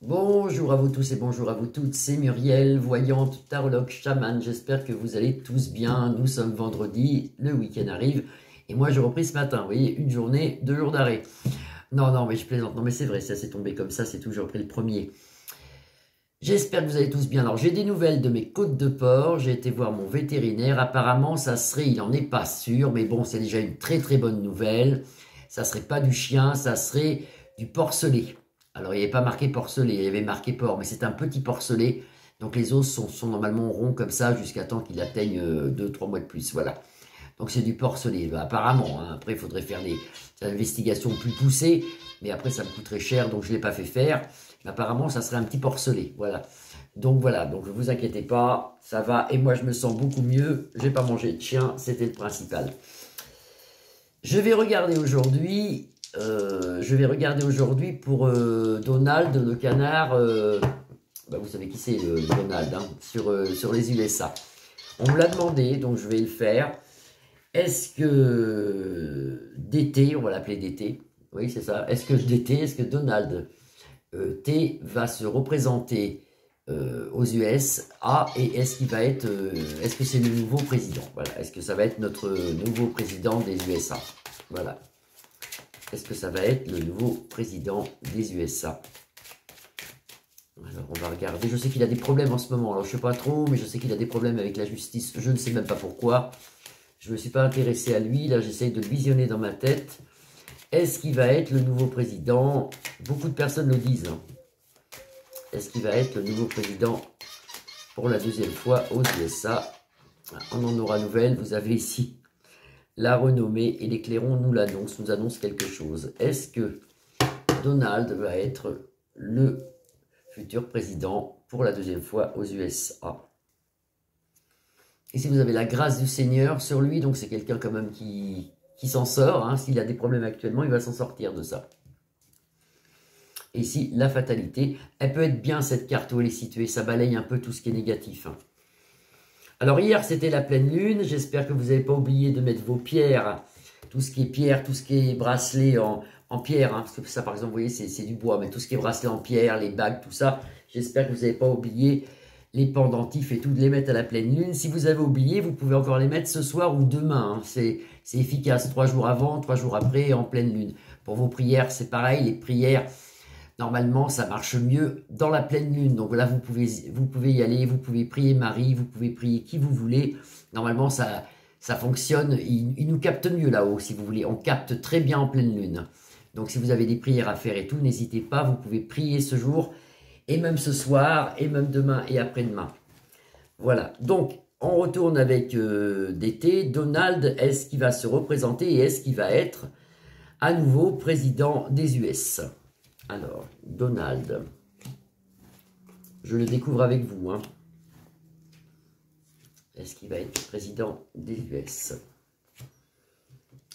Bonjour à vous tous et bonjour à vous toutes, c'est Muriel, voyante, tarologue, chamane, j'espère que vous allez tous bien, nous sommes vendredi, le week-end arrive, et moi j'ai repris ce matin, vous voyez, une journée, 2 jours d'arrêt. Non, mais je plaisante, non mais c'est vrai, ça s'est tombé comme ça, c'est toujours pris le premier. J'espère que vous allez tous bien. Alors j'ai des nouvelles de mes côtes de porc, j'ai été voir mon vétérinaire, apparemment ça serait, il n'en est pas sûr, mais bon c'est déjà une très très bonne nouvelle, ça serait pas du chien, ça serait du porcelet. Alors il n'y avait pas marqué porcelet, il y avait marqué porc, mais c'est un petit porcelet, donc les os sont normalement ronds comme ça jusqu'à temps qu'il atteigne 2-3 mois de plus, voilà. Donc c'est du porcelet, apparemment, hein. Après il faudrait faire des investigations plus poussées, mais après ça me coûterait cher, donc je ne l'ai pas fait faire. Apparemment, ça serait un petit porcelet, voilà. Donc ne vous inquiétez pas, ça va. Et moi, je me sens beaucoup mieux. J'ai pas mangé de chien, c'était le principal. Je vais regarder aujourd'hui. Pour Donald, le canard. Vous savez qui c'est, Donald, hein, sur les USA. On me l'a demandé, donc je vais le faire. Est-ce que DT, on va l'appeler DT. Oui, c'est ça. Est-ce que Donald T va se représenter aux USA et est-ce qu'il va être, est-ce que c'est le nouveau président? Voilà, est-ce que ça va être notre nouveau président des USA? Voilà. Est-ce que ça va être le nouveau président des USA? Alors, on va regarder. Je sais qu'il a des problèmes en ce moment. Alors, je ne sais pas trop, mais je sais qu'il a des problèmes avec la justice. Je ne sais même pas pourquoi. Je ne me suis pas intéressé à lui. Là, j'essaye de le visionner dans ma tête. Est-ce qu'il va être le nouveau président? Beaucoup de personnes le disent. Hein. Est-ce qu'il va être le nouveau président pour la deuxième fois aux USA? On en aura nouvelle. Vous avez ici la renommée et les clairons nous annonce quelque chose. Est-ce que Donald va être le futur président pour la deuxième fois aux USA? Et si vous avez la grâce du Seigneur sur lui, donc c'est quelqu'un quand même qui s'en sort. Hein. S'il a des problèmes actuellement, il va s'en sortir de ça. Et ici, la fatalité. Elle peut être bien, cette carte où elle est située. Ça balaye un peu tout ce qui est négatif. Hein. Alors, hier, c'était la pleine lune. J'espère que vous n'avez pas oublié de mettre vos pierres. Tout ce qui est pierre, tout ce qui est bracelet en pierre. Hein, parce que ça, par exemple, vous voyez, c'est du bois. Mais tout ce qui est bracelet en pierre, les bagues, tout ça. J'espère que vous n'avez pas oublié les pendentifs et tout, de les mettre à la pleine lune. Si vous avez oublié, vous pouvez encore les mettre ce soir ou demain. Hein. C'est efficace. 3 jours avant, 3 jours après, en pleine lune. Pour vos prières, c'est pareil. Les prières... Normalement, ça marche mieux dans la pleine lune. Donc là, vous pouvez y aller, vous pouvez prier Marie, vous pouvez prier qui vous voulez. Normalement, ça fonctionne. Il nous capte mieux là-haut, si vous voulez. On capte très bien en pleine lune. Donc si vous avez des prières à faire et tout, n'hésitez pas. Vous pouvez prier ce jour, et même ce soir, et même demain et après-demain. Voilà. Donc, on retourne avec DT. Donald, est-ce qu'il va se représenter et est-ce qu'il va être à nouveau président des US? Alors, Donald, je le découvre avec vous. Hein. Est-ce qu'il va être président des US?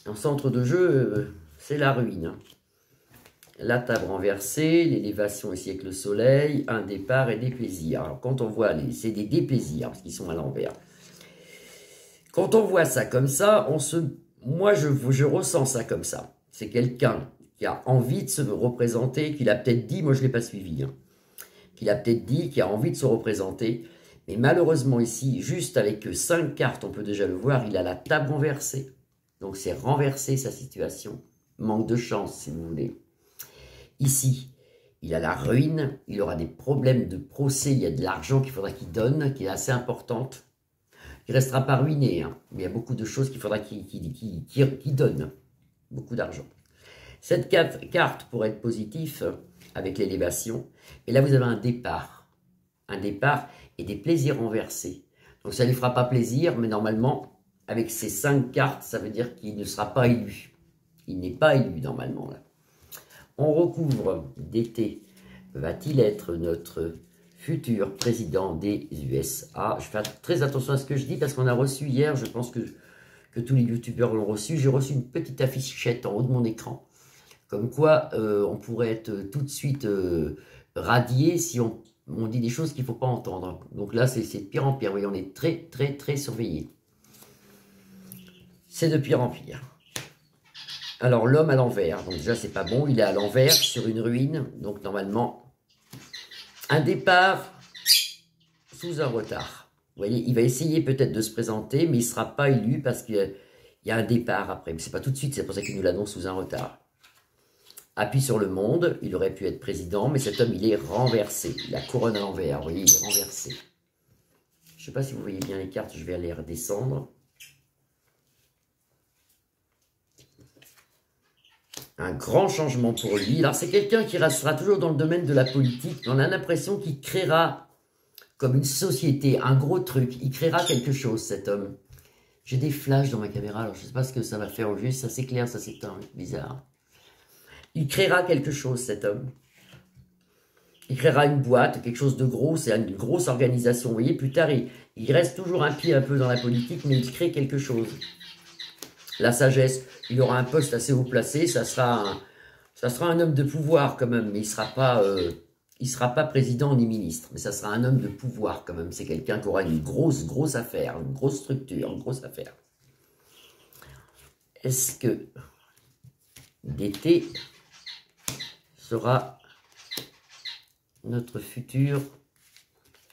En centre de jeu, c'est la ruine. Hein. La table renversée, l'élévation ici avec le soleil, un départ et des plaisirs. Alors, quand on voit, c'est des déplaisirs, parce qu'ils sont à l'envers. Quand on voit ça comme ça, moi, je ressens ça comme ça. C'est quelqu'un qui a envie de se représenter, qu'il a peut-être dit, moi je ne l'ai pas suivi, hein, qu'il a peut-être dit, qu'il a envie de se représenter, mais malheureusement ici, juste avec 5 cartes, on peut déjà le voir, il a la table renversée, donc c'est renversé sa situation, manque de chance si vous voulez. Ici, il a la ruine, il aura des problèmes de procès, il y a de l'argent qu'il faudra qu'il donne, qui est assez importante, il ne restera pas ruiné, hein, mais il y a beaucoup de choses qu'il faudra qu'il donne, beaucoup d'argent. Cette carte pourrait être positive avec l'élévation. Et là, vous avez un départ. Un départ et des plaisirs renversés. Donc, ça ne lui fera pas plaisir, mais normalement, avec ces 5 cartes, ça veut dire qu'il ne sera pas élu. Il n'est pas élu, normalement. Là. On recouvre d'été. Va-t-il être notre futur président des USA? Je fais très attention à ce que je dis parce qu'on a reçu hier, je pense que tous les youtubeurs l'ont reçu. J'ai reçu une petite affichette en haut de mon écran. Comme quoi, on pourrait être tout de suite radié si on dit des choses qu'il ne faut pas entendre. Donc là, c'est de pire en pire. Oui, on est très, très, très surveillé. C'est de pire en pire. Alors, l'homme à l'envers. Donc déjà, c'est pas bon. Il est à l'envers, sur une ruine. Donc normalement, Un départ sous un retard. Vous voyez, il va essayer peut-être de se présenter, mais il ne sera pas élu parce qu'il y a un départ après. Mais ce n'est pas tout de suite, c'est pour ça qu'il nous l'annonce sous un retard. Appui sur le monde, il aurait pu être président, mais cet homme, il est renversé. La couronne à l'envers, vous voyez, il est renversé. Je ne sais pas si vous voyez bien les cartes, je vais aller redescendre. Un grand changement pour lui. Alors, c'est quelqu'un qui restera toujours dans le domaine de la politique. On a l'impression qu'il créera, comme une société, un gros truc. Il créera quelque chose, cet homme. J'ai des flashs dans ma caméra, alors je ne sais pas ce que ça va faire au juste. Ça s'éclaire, ça s'éteint, bizarre. Il créera quelque chose, cet homme. Il créera une boîte, quelque chose de gros, c'est une grosse organisation. Vous voyez, plus tard, il reste toujours un pied un peu dans la politique, mais il crée quelque chose. La sagesse, il aura un poste assez haut placé, ça sera un homme de pouvoir quand même, mais il sera pas président ni ministre, mais ça sera un homme de pouvoir quand même. C'est quelqu'un qui aura une grosse affaire, une grosse structure, une grosse affaire. Est-ce que d'été sera notre futur,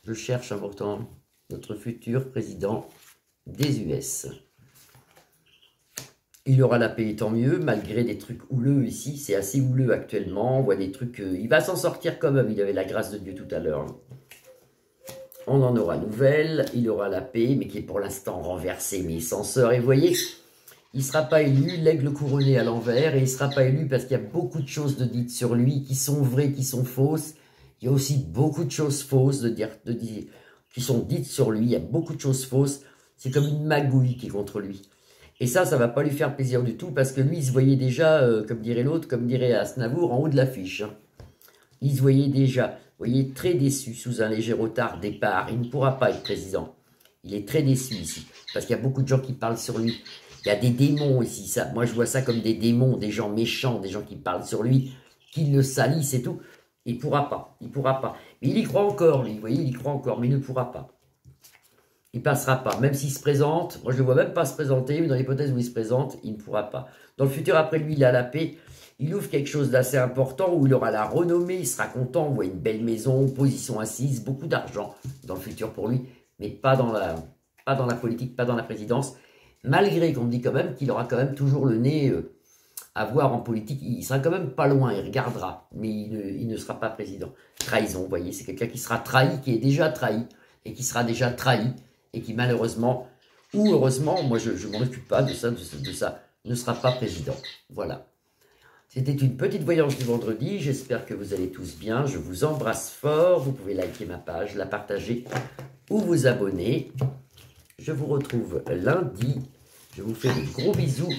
je cherche important, notre futur président des US. Il aura la paix, tant mieux, malgré des trucs houleux ici, c'est assez houleux actuellement, on voit des trucs, il va s'en sortir quand même, il avait la grâce de Dieu tout à l'heure. On en aura nouvelle, il aura la paix, mais qui est pour l'instant renversée, mais il s'en sort, et vous voyez, il ne sera pas élu, l'aigle couronné à l'envers, et il ne sera pas élu parce qu'il y a beaucoup de choses de dites sur lui qui sont vraies, qui sont fausses. Il y a aussi beaucoup de choses fausses qui sont dites sur lui, il y a beaucoup de choses fausses. C'est comme une magouille qui est contre lui. Et ça ne va pas lui faire plaisir du tout parce que lui, il se voyait déjà, comme dirait l'autre, comme dirait Aznavour, en haut de l'affiche. Hein. Il se voyait déjà, vous voyez, très déçu, sous un léger retard départ. Il ne pourra pas être président. Il est très déçu ici parce qu'il y a beaucoup de gens qui parlent sur lui. Il y a des démons ici, ça. Moi je vois ça comme des démons, des gens méchants, des gens qui parlent sur lui, qui le salissent et tout. Il ne pourra pas, il ne pourra pas. Mais il y croit encore, lui, vous voyez, il y croit encore, mais il ne pourra pas. Il ne passera pas, même s'il se présente, moi je ne le vois même pas se présenter, mais dans l'hypothèse où il se présente, il ne pourra pas. Dans le futur, après lui, il a la paix, il ouvre quelque chose d'assez important, où il aura la renommée, il sera content, on voit une belle maison, position assise, beaucoup d'argent dans le futur pour lui, mais pas dans la politique, pas dans la présidence. Malgré qu'on me dit quand même qu'il aura quand même toujours le nez à voir en politique, il sera quand même pas loin, il regardera, mais il ne sera pas président. Trahison, vous voyez, c'est quelqu'un qui sera trahi, qui est déjà trahi, et qui sera déjà trahi, et qui malheureusement, ou heureusement, moi je ne m'en occupe pas de ça, ne sera pas président. Voilà. C'était une petite voyance du vendredi, j'espère que vous allez tous bien, je vous embrasse fort, vous pouvez liker ma page, la partager ou vous abonner. Je vous retrouve lundi. Je vous fais des gros bisous.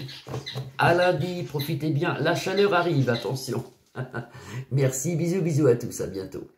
À lundi, profitez bien. La chaleur arrive, attention. Merci, bisous à tous, à bientôt.